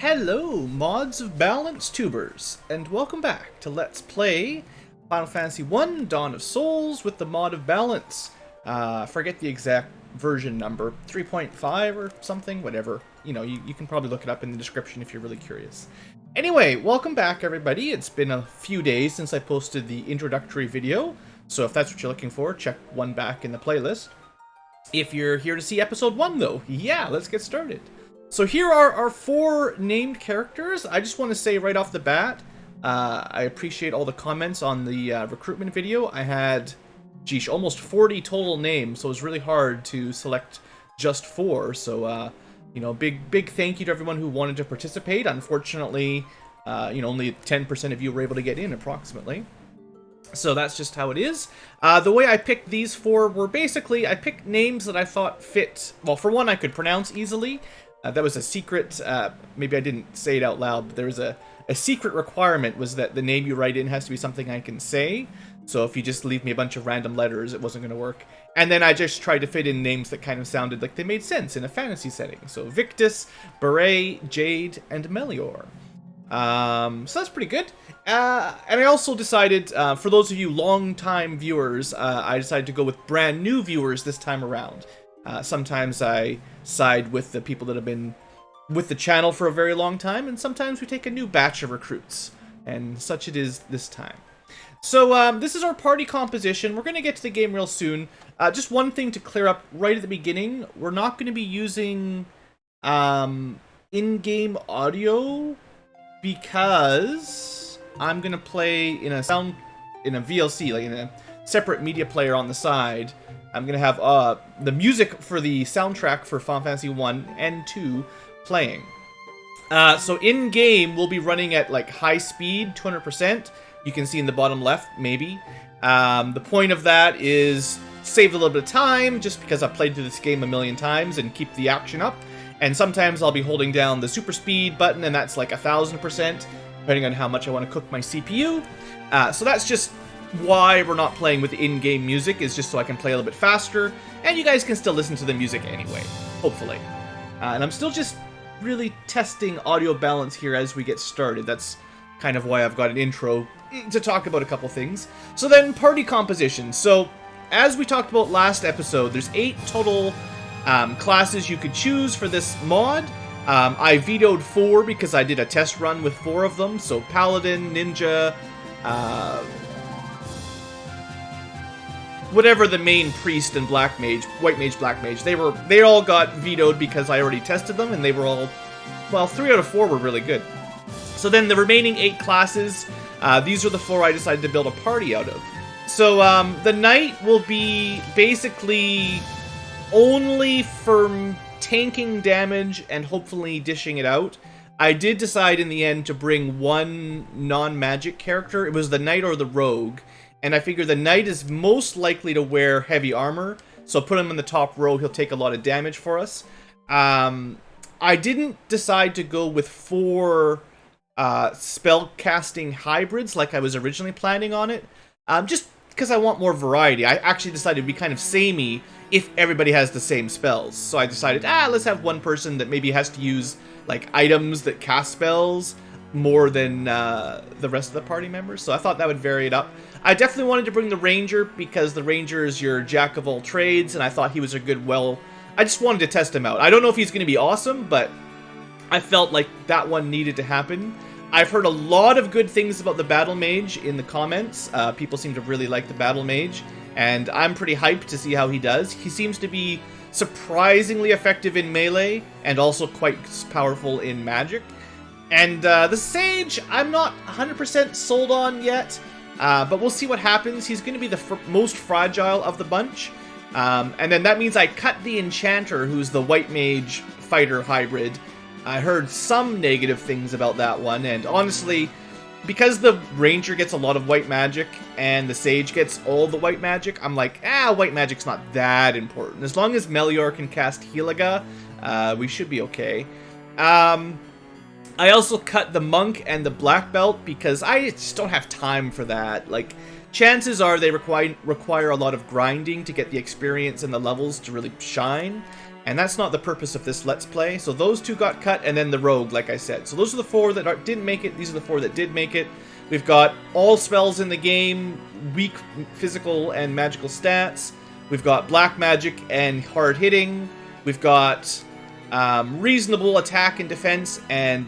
Hello, mods of balance tubers, and welcome back to Let's Play Final Fantasy 1 Dawn of Souls with the mod of balance. Forget the exact version number, 3.5 or something, whatever. You know, you can probably look it up in the description if you're really curious. Anyway, welcome back everybody. It's been a few days since I posted the introductory video, so if that's what you're looking for, check one back in the playlist. If you're here to see episode 1 though, yeah, let's get started. So here are our 4 named characters. I just want to say right off the bat, I appreciate all the comments on the recruitment video. I had, geesh, almost 40 total names, so it was really hard to select just 4. So, you know, big thank you to everyone who wanted to participate. Unfortunately, you know, only 10% of you were able to get in, approximately. So that's just how it is. The way I picked these 4 were basically, I picked names that I thought fit, well, for one, I could pronounce easily. That was a secret, maybe I didn't say it out loud, but there was a secret requirement was that the name you write in has to be something I can say. So if you just leave me a bunch of random letters, it wasn't going to work. And then I just tried to fit in names that kind of sounded like they made sense in a fantasy setting. So Victus, Beret, Jade, and Melior. So that's pretty good. And I also decided, for those of you long-time viewers, I decided to go with brand new viewers this time around. Sometimes I side with the people that have been with the channel for a very long time, and sometimes we take a new batch of recruits, and such it is this time. So this is our party composition. We're going to get to the game real soon. Just one thing to clear up right at the beginning. We're not going to be using in-game audio because I'm going to play in a VLC, like in a separate media player on the side. I'm going to have the music for the soundtrack for Final Fantasy 1 and 2 playing. So in-game, we'll be running at like high speed, 200%. You can see in the bottom left, maybe. The point of that is save a little bit of time, just because I've played through this game a million times, and keep the action up. And sometimes I'll be holding down the super speed button, and that's like 1000%, depending on how much I want to cook my CPU. So that's just why we're not playing with in-game music, is just so I can play a little bit faster, and you guys can still listen to the music anyway, hopefully. And I'm still just really testing audio balance here as we get started. That's kind of why I've got an intro to talk about a couple things. So then, party composition. So, as we talked about last episode, there's 8 total classes you could choose for this mod. I vetoed 4 because I did a test run with 4 of them, so Paladin, Ninja, whatever the main priest and black mage, white mage, black mage, they all got vetoed because I already tested them, and they were all, well, 3 out of 4 were really good. So then the remaining 8 classes, these are the 4 I decided to build a party out of. So the knight will be basically only for tanking damage and hopefully dishing it out. I did decide in the end to bring one non-magic character. It was the knight or the rogue. And I figure the knight is most likely to wear heavy armor, so put him in the top row, he'll take a lot of damage for us. I didn't decide to go with 4 spell casting hybrids like I was originally planning on it, just because I want more variety. I actually decided it'd be kind of samey if everybody has the same spells. So I decided, let's have one person that maybe has to use like items that cast spells more than the rest of the party members. So I thought that would vary it up. I definitely wanted to bring the ranger because the ranger is your jack of all trades, and I thought he was a good, I just wanted to test him out. I don't know if he's going to be awesome, but I felt like that one needed to happen. I've heard a lot of good things about the battle mage in the comments. People seem to really like the battle mage, and I'm pretty hyped to see how he does. He seems to be surprisingly effective in melee, and also quite powerful in magic. And the sage, I'm not 100% sold on yet, but we'll see what happens. He's going to be the most fragile of the bunch. And then that means I cut the enchanter, who's the white mage fighter hybrid. I heard some negative things about that one, and honestly, because the ranger gets a lot of white magic and the sage gets all the white magic, I'm like, white magic's not that important. As long as Melior can cast Heliga, we should be okay. I also cut the monk and the black belt because I just don't have time for that. Like, chances are they require a lot of grinding to get the experience and the levels to really shine. And that's not the purpose of this Let's Play. So those two got cut, and then the Rogue, like I said. So those are the 4 that didn't make it. These are the 4 that did make it. We've got all spells in the game, weak physical and magical stats. We've got black magic and hard hitting. We've got reasonable attack and defense and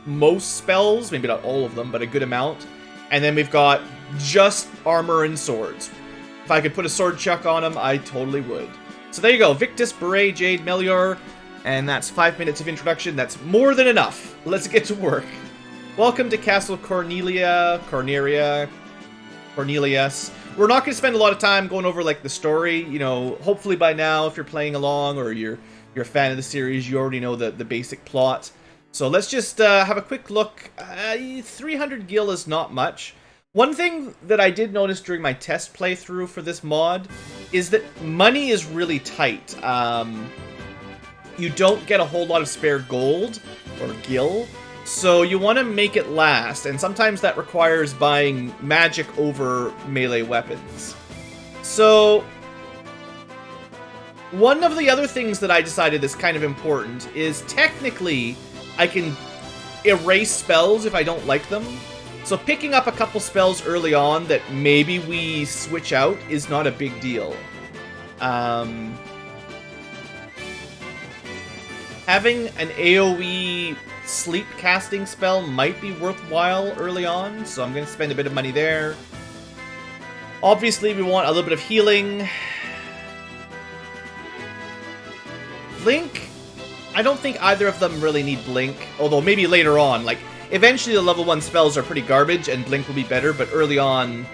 most spells, maybe not all of them, but a good amount. And then we've got just armor and swords. If I could put a sword chuck on them, I totally would. So there you go, Victus, Beret, Jade, Melior, and that's 5 minutes of introduction. That's more than enough. Let's get to work. Welcome to Castle Cornelia. We're not going to spend a lot of time going over like the story. You know, hopefully by now, if you're playing along or you're a fan of the series, you already know the basic plot. So let's just have a quick look. 300 gil is not much. One thing that I did notice during my test playthrough for this mod is that money is really tight. You don't get a whole lot of spare gold or gil, so you want to make it last, and sometimes that requires buying magic over melee weapons. So one of the other things that I decided is kind of important is technically I can erase spells if I don't like them. So picking up a couple spells early on that maybe we switch out is not a big deal. Having an AoE sleep casting spell might be worthwhile early on, so I'm going to spend a bit of money there. Obviously, we want a little bit of healing. Blink? I don't think either of them really need Blink, although maybe later on, like, eventually the level 1 spells are pretty garbage and Blink will be better, but early on,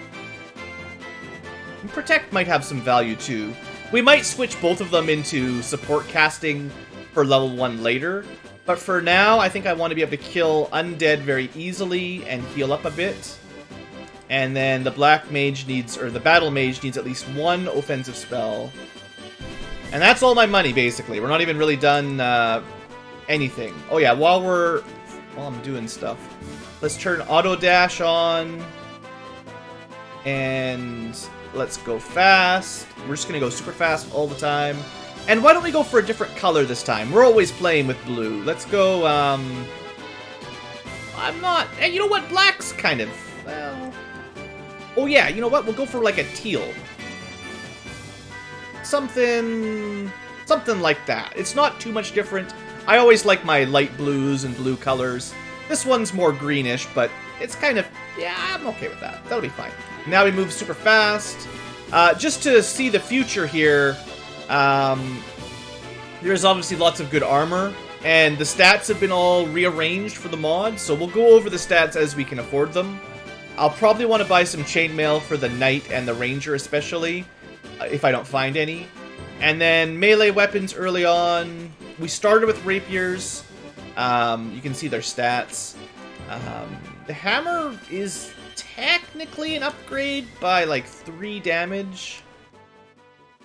Protect might have some value too. We might switch both of them into support casting for level 1 later, but for now, I think I want to be able to kill undead very easily and heal up a bit. And then the Black Mage needs, or the Battle Mage needs at least 1 offensive spell. And that's all my money, basically. We're not even really done anything. Oh yeah, while I'm doing stuff, let's turn Auto Dash on. And let's go fast. We're just going to go super fast all the time. And why don't we go for a different color this time? We're always playing with blue. Let's go, Hey, you know what? Black's kind of, well... Oh yeah, you know what? We'll go for like a teal. Something like that. It's not too much different. I always like my light blues and blue colors. This one's more greenish, but it's kind of... Yeah, I'm okay with that. That'll be fine. Now we move super fast. Just to see the future here, there's obviously lots of good armor, and the stats have been all rearranged for the mod, so we'll go over the stats as we can afford them. I'll probably want to buy some chainmail for the Knight and the Ranger especially, if I don't find any. And then melee weapons early on. We started with rapiers. You can see their stats. The hammer is technically an upgrade by like 3 damage.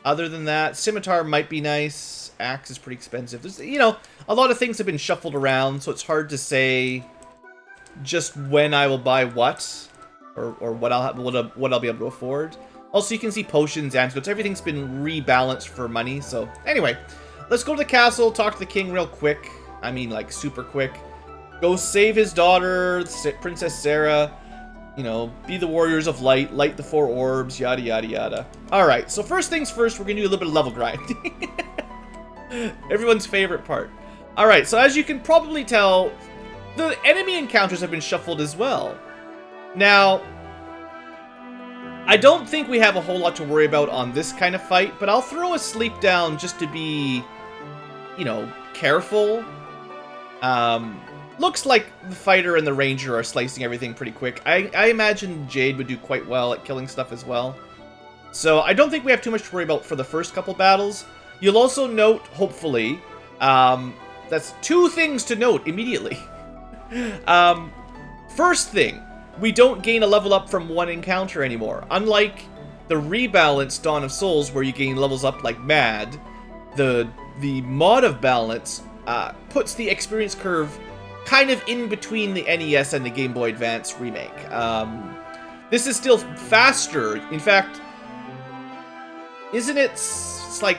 Other than that, scimitar might be nice. Axe is pretty expensive. There's, you know, a lot of things have been shuffled around, so it's hard to say just when I will buy what, or what I'll be able to afford. Also, you can see potions, antidotes. Everything's been rebalanced for money. So anyway, let's go to the castle, talk to the king real quick. I mean, like super quick. Go save his daughter, Princess Sarah. You know, be the warriors of light, light the 4 orbs, yada, yada, yada. Alright, so first things first, we're going to do a little bit of level grinding. Everyone's favorite part. Alright, so as you can probably tell, the enemy encounters have been shuffled as well. Now, I don't think we have a whole lot to worry about on this kind of fight, but I'll throw a sleep down just to be, you know, careful. Looks like the fighter and the ranger are slicing everything pretty quick. I imagine Jade would do quite well at killing stuff as well. So I don't think we have too much to worry about for the first couple battles. You'll also note, hopefully, that's 2 things to note immediately. First thing, we don't gain a level up from 1 encounter anymore. Unlike the rebalanced Dawn of Souls where you gain levels up like mad, the mod of balance puts the experience curve kind of in between the NES and the Game Boy Advance remake. This is still faster. In fact, isn't it? It's like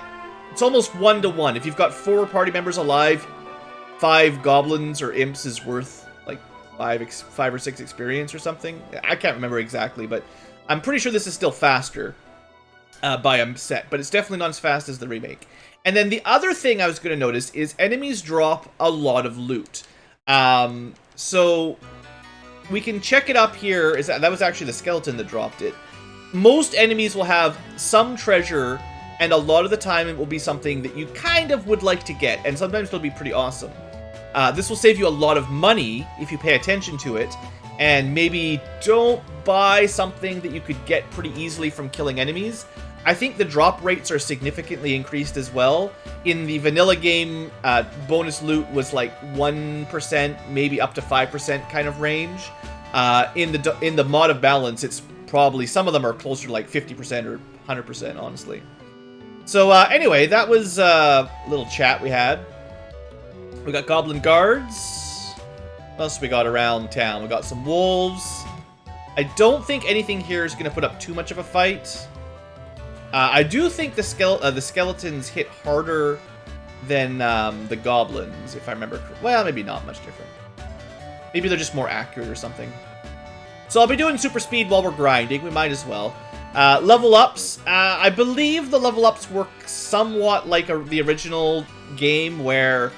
it's almost 1-to-1. If you've got 4 party members alive, 5 goblins or imps is worth like 5 or 6 experience or something. I can't remember exactly, but I'm pretty sure this is still faster by a set, but it's definitely not as fast as the remake. And then the other thing I was going to notice is enemies drop a lot of loot. So we can check it up here. That was actually the skeleton that dropped it. Most enemies will have some treasure, and a lot of the time it will be something that you kind of would like to get, and sometimes it'll be pretty awesome. This will save you a lot of money if you pay attention to it, and maybe don't buy something that you could get pretty easily from killing enemies. I think the drop rates are significantly increased as well. In the vanilla game, bonus loot was like 1%, maybe up to 5% kind of range. In the mod of balance, it's probably, some of them are closer to like 50% or 100%, honestly. So anyway, that was a little chat we had. We got goblin guards. What else we got around town? We got some wolves. I don't think anything here is going to put up too much of a fight. I do think the skeletons hit harder than the goblins, if I remember correctly. Well, maybe not much different. Maybe they're just more accurate or something. So I'll be doing super speed while we're grinding. We might as well. Level ups. I believe the level ups work somewhat like the original game, where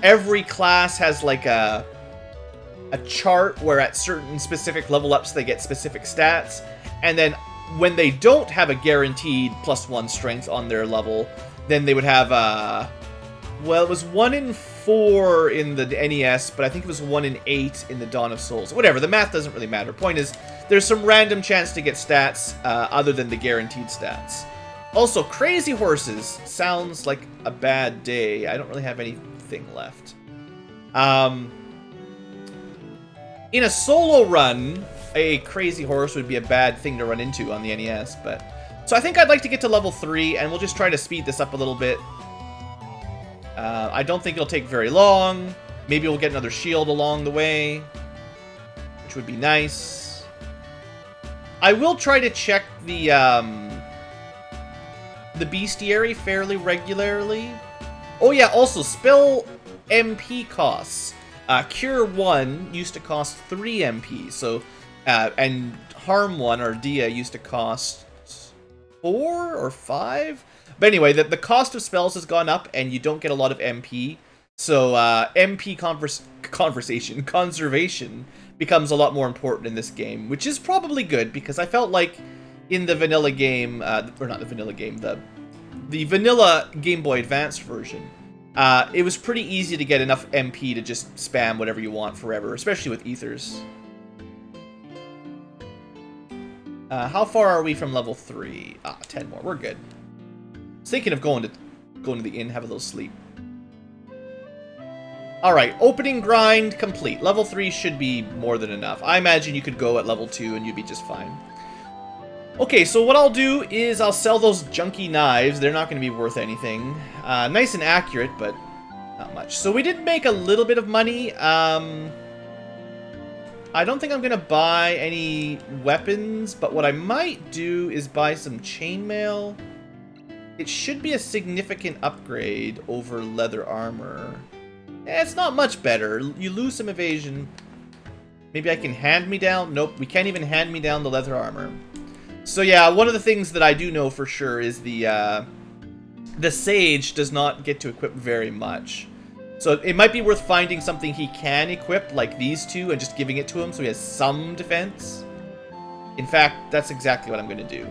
every class has like a chart where at certain specific level ups they get specific stats, and then when they don't have a guaranteed +1 strength on their level, then they would have well, it was 1 in 4 in the NES, but I think it was 1 in 8 in the Dawn of Souls. Whatever, the math doesn't really matter. Point is, there's some random chance to get stats other than the guaranteed stats. Also, crazy horses sounds like a bad day. I don't really have anything left. In a solo run, a crazy horse would be a bad thing to run into on the NES, but... So I think I'd like to get to level 3, and we'll just try to speed this up a little bit. I don't think it'll take very long. Maybe we'll get another shield along the way, which would be nice. I will try to check the bestiary fairly regularly. Oh yeah, also, spell MP costs. Cure 1 used to cost 3 MP, so... and Harm 1, or Dia, used to cost 4 or 5? But anyway, the cost of spells has gone up, and you don't get a lot of MP. So MP conservation becomes a lot more important in this game, which is probably good, because I felt like in the vanilla game, or not the vanilla game, the vanilla Game Boy Advance version, it was pretty easy to get enough MP to just spam whatever you want forever, especially with ethers. How far are we from level 3? 10 more. We're good. I was thinking of going to the inn, have a little sleep. Alright, opening grind complete. Level 3 should be more than enough. I imagine you could go at level 2 and you'd be just fine. Okay, so what I'll do is I'll sell those junky knives. They're not going to be worth anything. Nice and accurate, but not much. So we did make a little bit of money. I don't think I'm going to buy any weapons, but what I might do is buy some chainmail. It should be a significant upgrade over leather armor. It's not much better. You lose some evasion. Maybe I can hand-me-down? Nope, we can't even hand-me-down the leather armor. So yeah, one of the things that I do know for sure is the Sage does not get to equip very much. So it might be worth finding something he can equip, like these two, and just giving it to him so he has some defense. In fact, that's exactly what I'm going to do.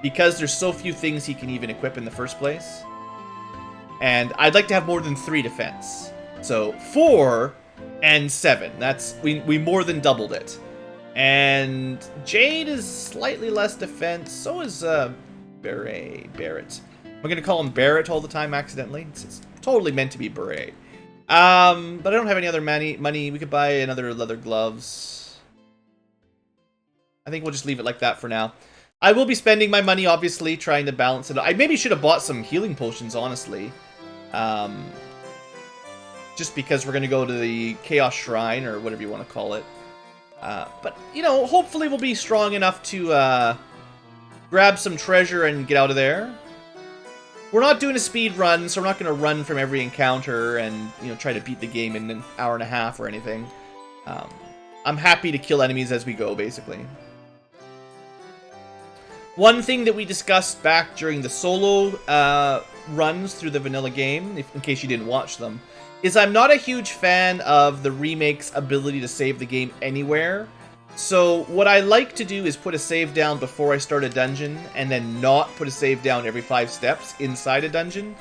Because there's so few things he can even equip in the first place. And I'd like to have more than 3 defense. So 4 and 7. That's we more than doubled it. And Jade is slightly less defense. So is Barrett. I'm going to call him Barrett all the time accidentally. It's totally meant to be Beret. But I don't have any other money. We could buy another leather gloves. I think we'll just leave it like that for now. I will be spending my money, obviously, trying to balance it. I maybe should have bought some healing potions, honestly. Just because we're going to go to the Chaos Shrine, or whatever you want to call it. But, you know, hopefully we'll be strong enough to grab some treasure and get out of there. We're not doing a speed run, so we're not going to run from every encounter and, you know, try to beat the game in an hour and a half or anything. I'm happy to kill enemies as we go, basically. One thing that we discussed back during the solo runs through the vanilla game, in case you didn't watch them, is I'm not a huge fan of the remake's ability to save the game anywhere. So what I like to do is put a save down before I start a dungeon, and then not put a save down every 5 steps inside a dungeon.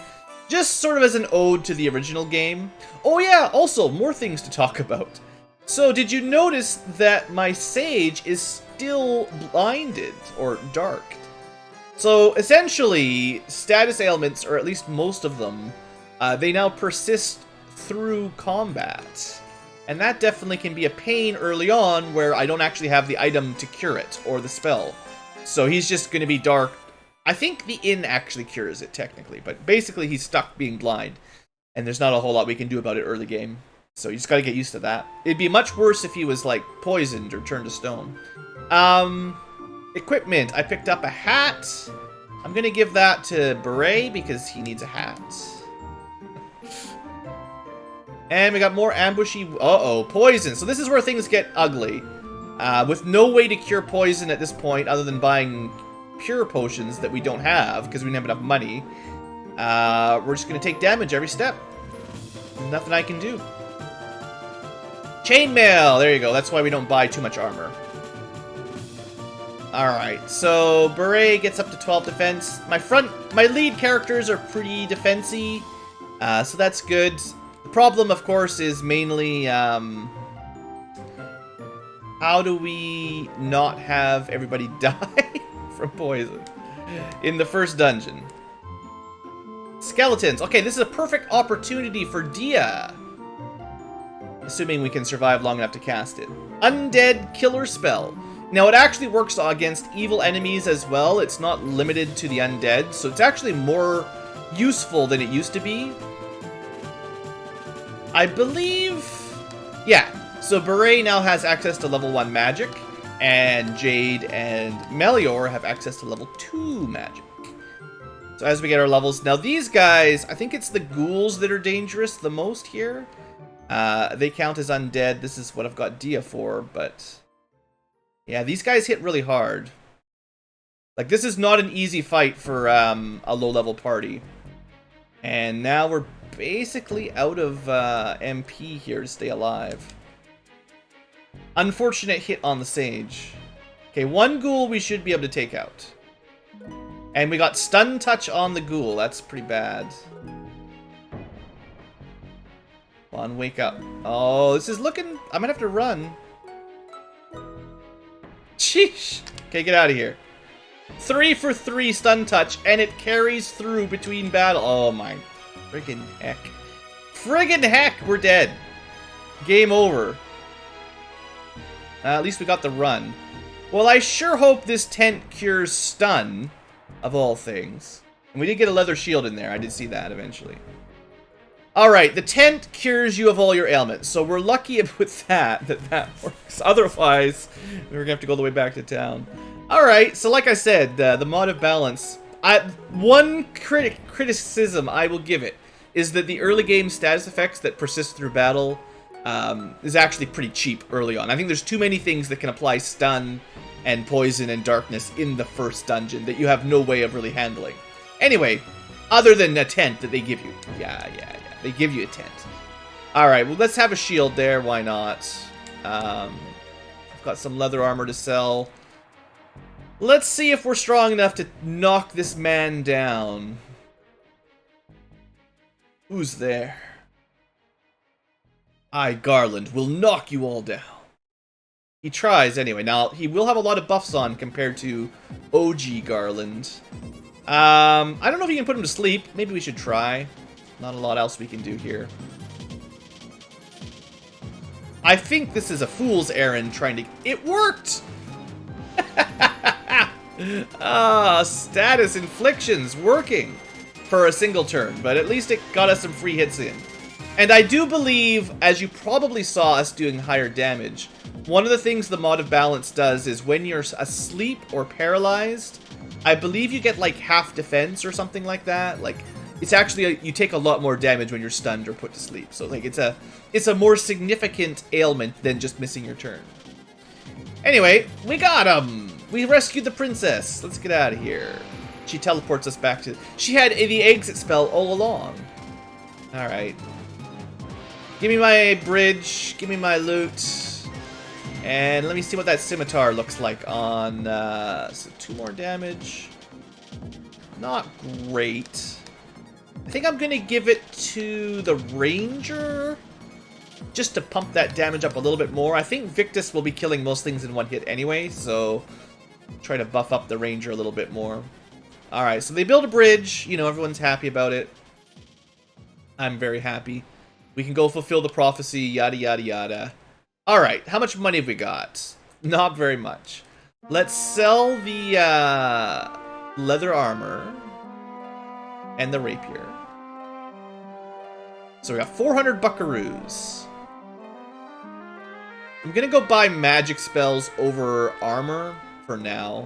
Just sort of as an ode to the original game. Oh yeah, also, more things to talk about. So did you notice that my sage is still blinded, or dark? So essentially, status ailments, or at least most of them, they now persist through combat. And that definitely can be a pain early on where I don't actually have the item to cure it, or the spell. So he's just going to be dark. I think the inn actually cures it, technically. But basically, he's stuck being blind. And there's not a whole lot we can do about it early game. So you just got to get used to that. It'd be much worse if he was, like, poisoned or turned to stone. Equipment. I picked up a hat. I'm going to give that to Beret because he needs a hat. And we got more ambushy... Uh-oh, poison. So this is where things get ugly. With no way to cure poison at this point other than buying pure potions that we don't have because we don't have enough money. We're just going to take damage every step. Nothing I can do. Chainmail! There you go. That's why we don't buy too much armor. Alright, so Beret gets up to 12 defense. My lead characters are pretty defensy, so that's good. The problem, of course, is mainly, how do we not have everybody die from poison in the first dungeon? Skeletons. Okay, this is a perfect opportunity for Dia. Assuming we can survive long enough to cast it. Undead Killer Spell. Now, it actually works against evil enemies as well. It's not limited to the undead, so it's actually more useful than it used to be. I believe... Yeah, so Beret now has access to level 1 magic, and Jade and Melior have access to level 2 magic. So as we get our levels... Now, these guys, I think it's the ghouls that are dangerous the most here. They count as undead. This is what I've got Dia for, but... Yeah, these guys hit really hard. Like, this is not an easy fight for a low-level party. And now we're basically out of MP here to stay alive. Unfortunate hit on the Sage. Okay, one ghoul we should be able to take out. And we got Stun Touch on the ghoul. That's pretty bad. Come on, wake up. Oh, this is looking... I'm gonna have to run. Sheesh. Okay, get out of here. 3 for 3 Stun Touch, and it carries through between battle. Oh my friggin' heck. Friggin' heck, we're dead. Game over. At least we got the run. Well, I sure hope this tent cures stun, of all things. And we did get a leather shield in there. I did see that eventually. Alright, the tent cures you of all your ailments. So we're lucky with that works. Otherwise, we're gonna have to go all the way back to town. Alright, so like I said, the mod of balance. One criticism I will give it is that the early game status effects that persist through battle is actually pretty cheap early on. I think there's too many things that can apply stun and poison and darkness in the first dungeon that you have no way of really handling. Anyway, other than a tent that they give you. Yeah. They give you a tent. Alright, well, let's have a shield there. Why not? I've got some leather armor to sell. Let's see if we're strong enough to knock this man down. Who's there? I, Garland, will knock you all down. He tries anyway. Now, he will have a lot of buffs on compared to OG Garland. I don't know if you can put him to sleep. Maybe we should try. Not a lot else we can do here. I think this is a fool's errand trying to... It worked! Status inflictions working for a single turn, but at least it got us some free hits in. And I do believe, as you probably saw us doing higher damage, one of the things the mod of balance does is when you're asleep or paralyzed, I believe you get like half defense or something like that. Like, it's actually you take a lot more damage when you're stunned or put to sleep. So like it's a more significant ailment than just missing your turn. Anyway, we got him. We rescued the princess. Let's get out of here. She teleports us back to. She had the exit spell all along. All right. Give me my bridge. Give me my loot. And let me see what that scimitar looks like on. So 2 more damage. Not great. I think I'm gonna give it to the ranger, just to pump that damage up a little bit more. I think Victus will be killing most things in 1 hit anyway, so try to buff up the ranger a little bit more. All right, so they build a bridge. You know, everyone's happy about it. I'm very happy. We can go fulfill the prophecy. Yada yada yada. All right, how much money have we got? Not very much. Let's sell the leather armor and the rapier. So we got 400 buckaroos. I'm gonna go buy magic spells over armor for now.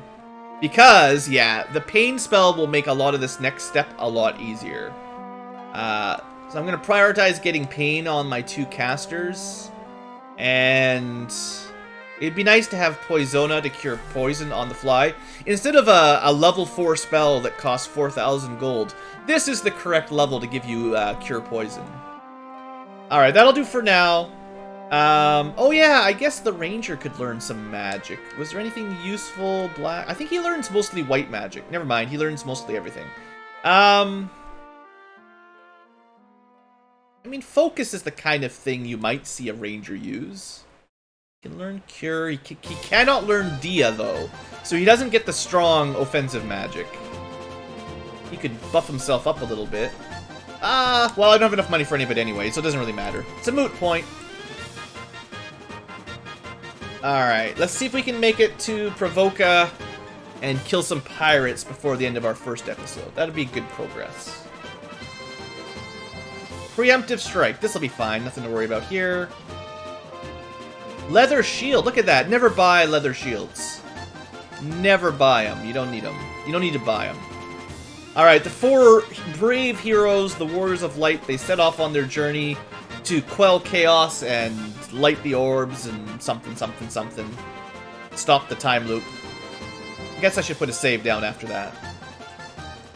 Because, yeah, the pain spell will make a lot of this next step a lot easier. So I'm gonna prioritize getting pain on my 2 casters. And it'd be nice to have Poisona to cure poison on the fly. Instead of a level 4 spell that costs 4,000 gold, this is the correct level to give you cure poison. Alright, that'll do for now. Oh yeah, I guess the ranger could learn some magic. Was there anything useful? Black? I think he learns mostly white magic. Never mind, he learns mostly everything. I mean, focus is the kind of thing you might see a ranger use. He can learn cure. He cannot learn Dia, though. So he doesn't get the strong offensive magic. He could buff himself up a little bit. Well, I don't have enough money for any of it anyway, so it doesn't really matter. It's a moot point. Alright, let's see if we can make it to Provoca and kill some pirates before the end of our first episode. That'd be good progress. Preemptive strike. This'll be fine. Nothing to worry about here. Leather shield. Look at that. Never buy leather shields. Never buy them. You don't need them. You don't need to buy them. Alright, the 4 brave heroes, the Warriors of Light, they set off on their journey to quell chaos and light the orbs and something, something, something. Stop the time loop. I guess I should put a save down after that.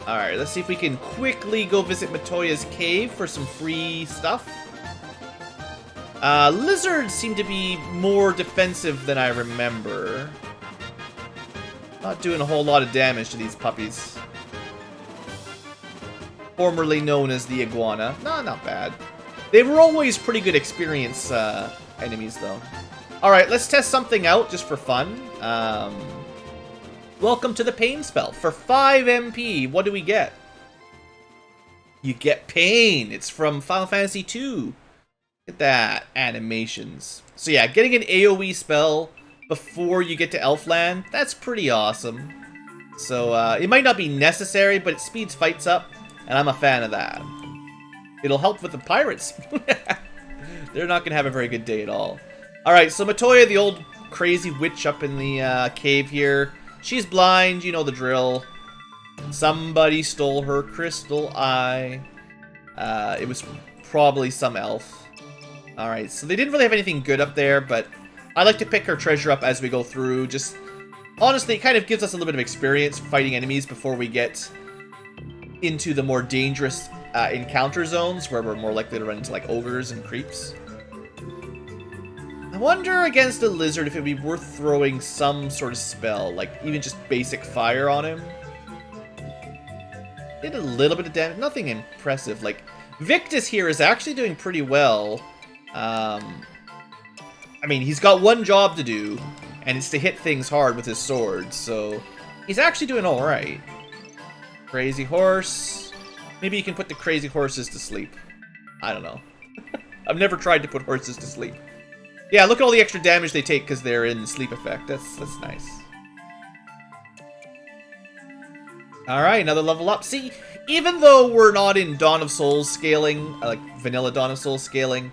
Alright, let's see if we can quickly go visit Matoya's cave for some free stuff. Lizards seem to be more defensive than I remember. Not doing a whole lot of damage to these puppies. Formerly known as the iguana. No, not bad. They were always pretty good experience enemies, though. Alright, let's test something out just for fun. Welcome to the pain spell. For 5 MP, what do we get? You get pain. It's from Final Fantasy II. Look at that. Animations. So yeah, getting an AoE spell before you get to Elfland, that's pretty awesome. So it might not be necessary, but it speeds fights up, and I'm a fan of that. It'll help with the pirates. They're not going to have a very good day at all. Alright, so Matoya, the old crazy witch up in the cave here. She's blind, you know the drill. Somebody stole her crystal eye. It was probably some elf. Alright, so they didn't really have anything good up there, but I like to pick her treasure up as we go through. Just, honestly, it kind of gives us a little bit of experience fighting enemies before we get into the more dangerous encounter zones, where we're more likely to run into, like, ogres and creeps. I wonder against a lizard if it would be worth throwing some sort of spell, like even just basic fire on him. Did a little bit of damage, nothing impressive. Like, Victus here is actually doing pretty well. I mean, he's got one job to do, and it's to hit things hard with his sword, so he's actually doing alright. Crazy horse. Maybe you can put the crazy horses to sleep. I don't know. I've never tried to put horses to sleep. Yeah, look at all the extra damage they take because they're in sleep effect. That's nice. Alright, another level up. See, even though we're not in Dawn of Souls scaling, like vanilla Dawn of Souls scaling,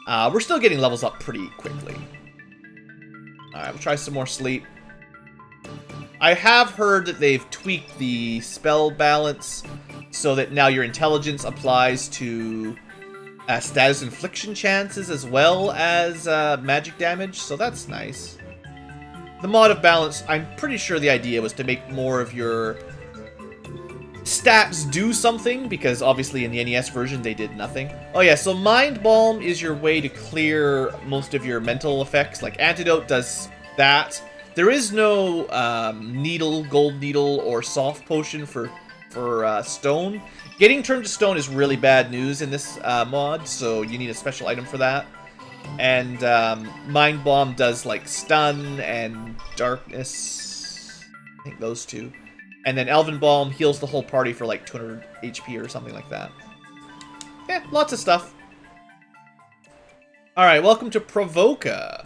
we're still getting levels up pretty quickly. Alright, we'll try some more sleep. I have heard that they've tweaked the spell balance so that now your intelligence applies to status infliction chances as well as magic damage, so that's nice. The mod of balance, I'm pretty sure the idea was to make more of your stats do something, because obviously in the NES version they did nothing. Oh yeah, so Mind Balm is your way to clear most of your mental effects, like Antidote does that. There is no needle, gold needle, or soft potion for stone. Getting turned to stone is really bad news in this mod, so you need a special item for that. And Mind Bomb does like stun and darkness. I think those two. And then Elven Balm heals the whole party for like 200 HP or something like that. Yeah, lots of stuff. Alright, welcome to Provoca.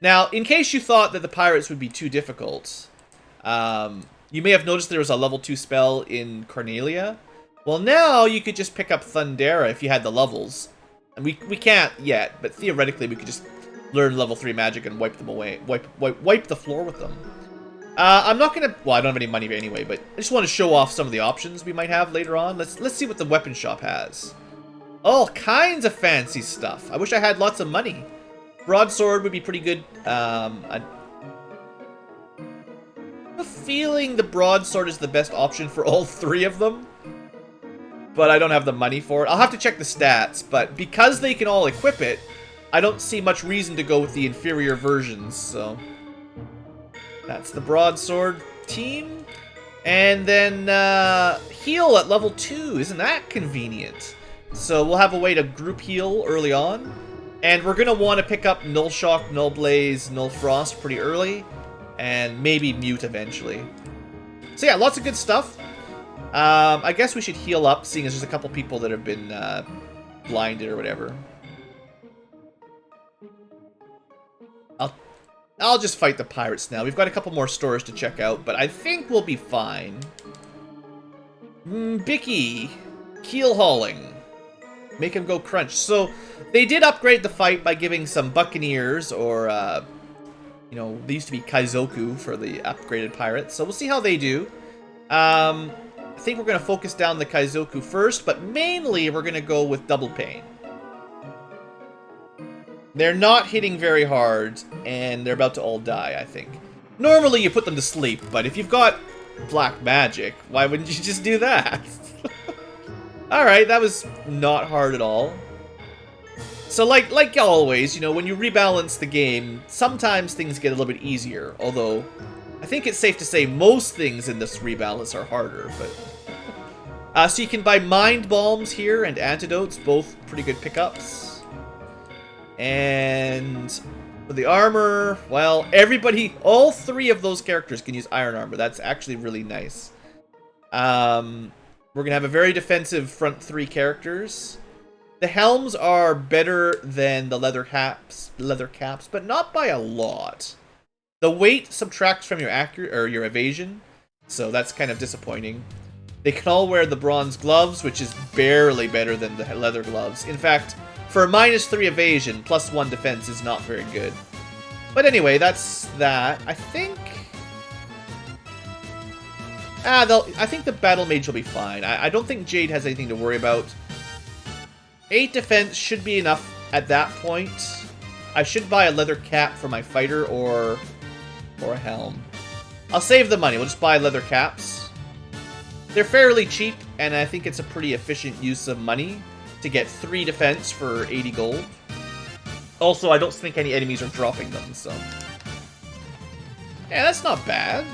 Now, in case you thought that the pirates would be too difficult, you may have noticed there was a level 2 spell in Cornelia. Well, now you could just pick up Thundera if you had the levels. And we can't yet, but theoretically we could just learn level 3 magic and wipe them away. Wipe the floor with them. I'm not gonna... Well, I don't have any money anyway, but I just want to show off some of the options we might have later on. Let's see what the weapon shop has. All kinds of fancy stuff. I wish I had lots of money. Broadsword would be pretty good. I have a feeling the broadsword is the best option for all three of them. But I don't have the money for it. I'll have to check the stats, but because they can all equip it, I don't see much reason to go with the inferior versions, so... That's the broadsword team. And then, heal at level 2. Isn't that convenient? So we'll have a way to group heal early on. And we're going to want to pick up Null Shock, Null Blaze, Null Frost pretty early. And maybe Mute eventually. So yeah, lots of good stuff. I guess we should heal up, seeing as there's a couple people that have been blinded or whatever. I'll just fight the pirates now. We've got a couple more stores to check out, but I think we'll be fine. Bicky. Keel hauling. Make him go crunch. So, they did upgrade the fight by giving some buccaneers, or, you know, they used to be Kaizoku for the upgraded pirates. So we'll see how they do. I think we're going to focus down the Kaizoku first, but mainly we're going to go with Double Pain. They're not hitting very hard, and they're about to all die, I think. Normally you put them to sleep, but if you've got black magic, why wouldn't you just do that? Alright, that was not hard at all. So like always, you know, when you rebalance the game, sometimes things get a little bit easier, although I think it's safe to say most things in this rebalance are harder, but... so you can buy Mind Balms here and Antidotes, both pretty good pickups. And for the armor, well, everybody, all three of those characters can use iron armor. That's actually really nice. We're going to have a very defensive front three characters. The helms are better than the leather caps, but not by a lot. The weight subtracts from your your evasion, so that's kind of disappointing. They can all wear the bronze gloves, which is barely better than the leather gloves. In fact, for -3 evasion, +1 defense is not very good. But anyway, that's that. I think... I think the Battle Mage will be fine. I don't think Jade has anything to worry about. 8 defense should be enough at that point. I should buy a leather cap for my fighter or a helm. I'll save the money. We'll just buy leather caps. They're fairly cheap, and I think it's a pretty efficient use of money to get 3 defense for 80 gold. Also, I don't think any enemies are dropping them, so... Yeah, that's not bad.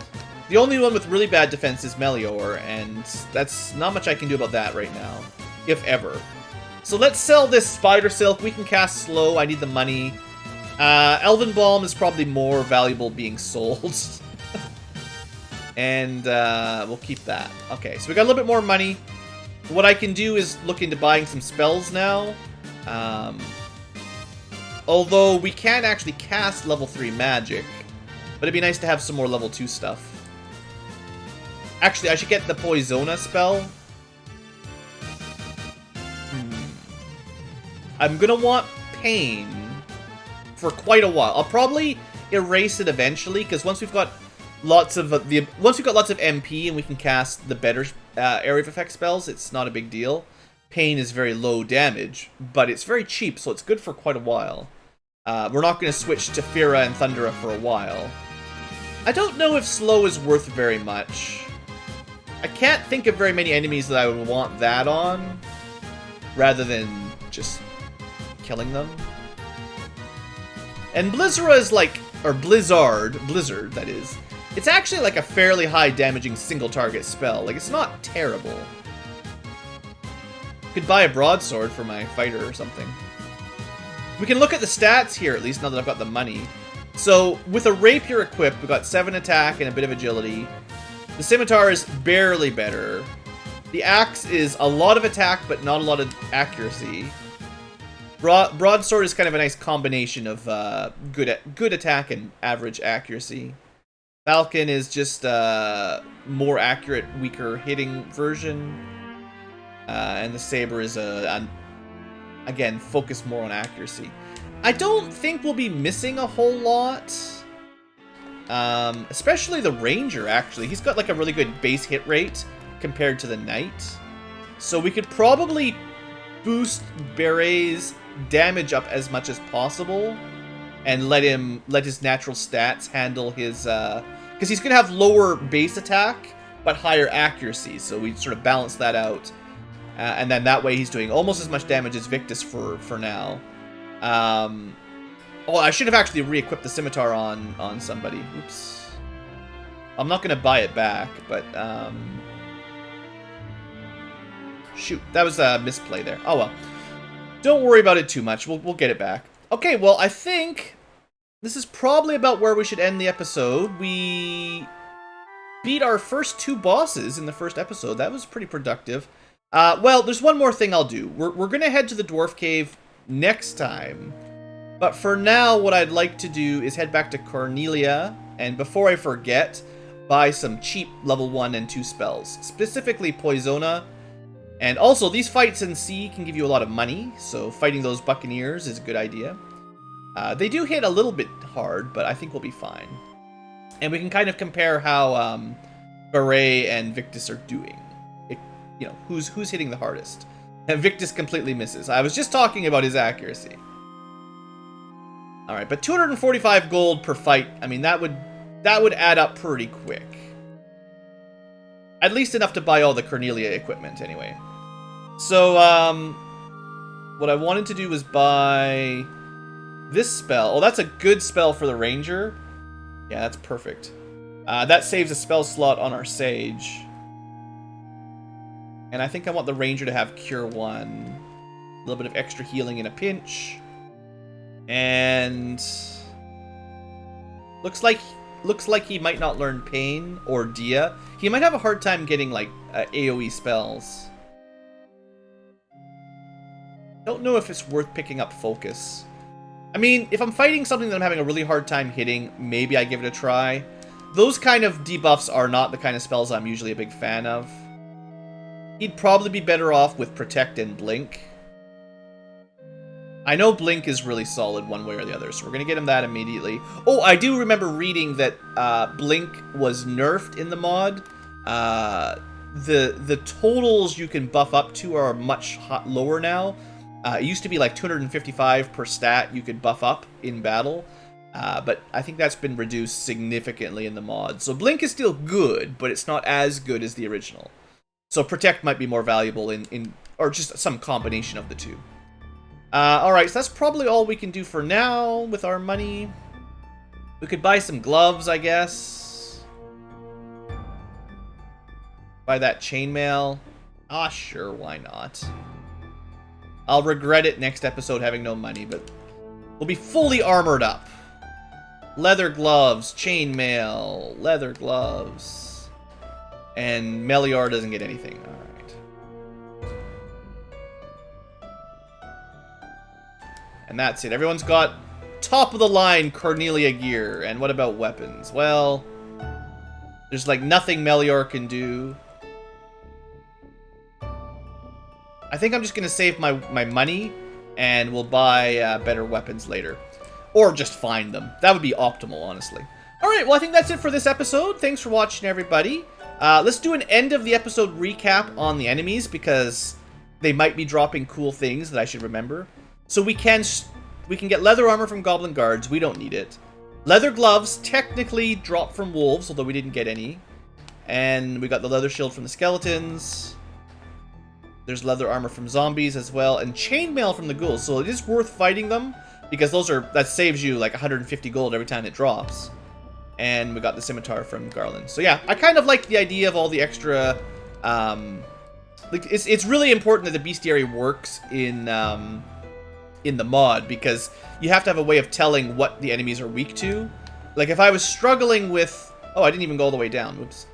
The only one with really bad defense is Melior, and that's not much I can do about that right now. If ever. So let's sell this Spider Silk. We can cast slow. I need the money. Elven Balm is probably more valuable being sold. And we'll keep that. Okay, so we got a little bit more money. What I can do is look into buying some spells now. Although we can actually cast level 3 magic. But it'd be nice to have some more level 2 stuff. Actually, I should get the Poisona spell. I'm gonna want Pain for quite a while. I'll probably erase it eventually, because once we've got lots of once we've got lots of MP and we can cast the better area of effect spells, it's not a big deal. Pain is very low damage, but it's very cheap, so it's good for quite a while. We're not going to switch to Fira and Thundera for a while. I don't know if slow is worth very much. I can't think of very many enemies that I would want that on, rather than just killing them. And Blizzard is like, or Blizzard, that is, it's actually like a fairly high damaging single target spell. Like, it's not terrible. Could buy a broadsword for my fighter or something. We can look at the stats here, at least, now that I've got the money. So, with a rapier equipped, we've got 7 attack and a bit of agility. The scimitar is barely better. The axe is a lot of attack, but not a lot of accuracy. Broadsword is kind of a nice combination of good attack and average accuracy. Falcon is just a more accurate, weaker hitting version. And the saber is again, focused more on accuracy. I don't think we'll be missing a whole lot. Especially the ranger, actually. He's got like a really good base hit rate compared to the knight. So we could probably boost Beret's damage up as much as possible and let his natural stats handle his because he's gonna have lower base attack but higher accuracy, so we sort of balance that out, and then that way he's doing almost as much damage as Victus for now. Oh, I should have actually re-equipped the scimitar on somebody. Oops. I'm not gonna buy it back, but shoot, that was a misplay there. Oh well. Don't worry about it too much. We'll get it back. Okay, well, I think this is probably about where we should end the episode. We beat our first 2 bosses in the first episode. That was pretty productive. Well, there's one more thing I'll do. We're going to head to the Dwarf Cave next time. But for now, what I'd like to do is head back to Cornelia. And before I forget, buy some cheap level 1 and 2 spells. Specifically, Poisona. And also, these fights in sea can give you a lot of money, so fighting those buccaneers is a good idea. They do hit a little bit hard, but I think we'll be fine. And we can kind of compare how Beret and Victus are doing. You know, who's hitting the hardest. And Victus completely misses. I was just talking about his accuracy. Alright, but 245 gold per fight, I mean, that would add up pretty quick. At least enough to buy all the Cornelia equipment, anyway. So, what I wanted to do was buy this spell. Oh, that's a good spell for the Ranger. Yeah, that's perfect. That saves a spell slot on our Sage. And I think I want the Ranger to have Cure 1. A little bit of extra healing in a pinch. And looks like he might not learn Pain or Dia. He might have a hard time getting, like, AoE spells. Don't know if it's worth picking up Focus. I mean, if I'm fighting something that I'm having a really hard time hitting, maybe I give it a try. Those kind of debuffs are not the kind of spells I'm usually a big fan of. He'd probably be better off with Protect and Blink. I know Blink is really solid one way or the other, so we're going to get him that immediately. Oh, I do remember reading that Blink was nerfed in the mod. The totals you can buff up to are much lower now. It used to be like 255 per stat you could buff up in battle. But I think that's been reduced significantly in the mod. So Blink is still good, but it's not as good as the original. So Protect might be more valuable or just some combination of the two. Alright, so that's probably all we can do for now with our money. We could buy some gloves, I guess. Buy that chainmail. Ah, sure, why not? I'll regret it next episode having no money, but we'll be fully armored up. Leather gloves, chainmail, leather gloves. And Melior doesn't get anything. Alright. And that's it. Everyone's got top of the line Cornelia gear. And what about weapons? Well, there's like nothing Melior can do. I think I'm just going to save my money, and we'll buy better weapons later. Or just find them. That would be optimal, honestly. Alright, well I think that's it for this episode. Thanks for watching, everybody. Let's do an end of the episode recap on the enemies, because they might be dropping cool things that I should remember. So we can get leather armor from goblin guards. We don't need it. Leather gloves technically drop from wolves, although we didn't get any. And we got the leather shield from the skeletons. There's leather armor from zombies as well, and chainmail from the ghouls. So it is worth fighting them, because that saves you like 150 gold every time it drops. And we got the scimitar from Garland. So yeah, I kind of like the idea of all the extra. Like it's really important that the bestiary works in the mod, because you have to have a way of telling what the enemies are weak to. Like if I was struggling with, oh, I didn't even go all the way down. Whoops.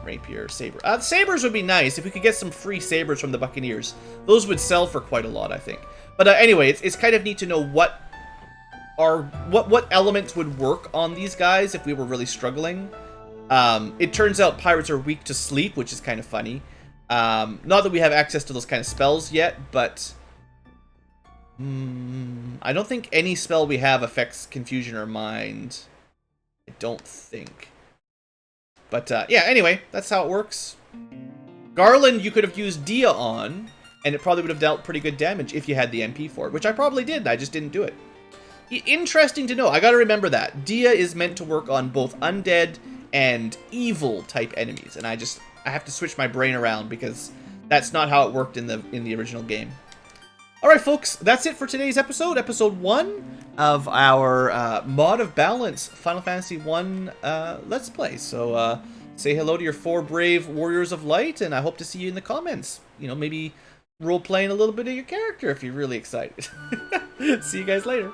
Rapier, saber. Sabers would be nice if we could get some free sabers from the Buccaneers. Those would sell for quite a lot, I think. But anyway, it's kind of neat to know what elements would work on these guys if we were really struggling. It turns out pirates are weak to sleep, which is kind of funny. Not that we have access to those kind of spells yet, but I don't think any spell we have affects confusion or mind. I don't think. But yeah, anyway, that's how it works. Garland you could have used Dia on, and it probably would have dealt pretty good damage if you had the MP for it, which I probably did, I just didn't do it. Interesting to know. I gotta remember that. Dia is meant to work on both undead and evil type enemies, and I have to switch my brain around, because that's not how it worked in the original game. Alright folks, that's it for today's episode, episode 1 of our Mod of Balance Final Fantasy 1 Let's Play. So say hello to your 4 brave warriors of light, and I hope to see you in the comments. You know, maybe role-playing a little bit of your character if you're really excited. See you guys later.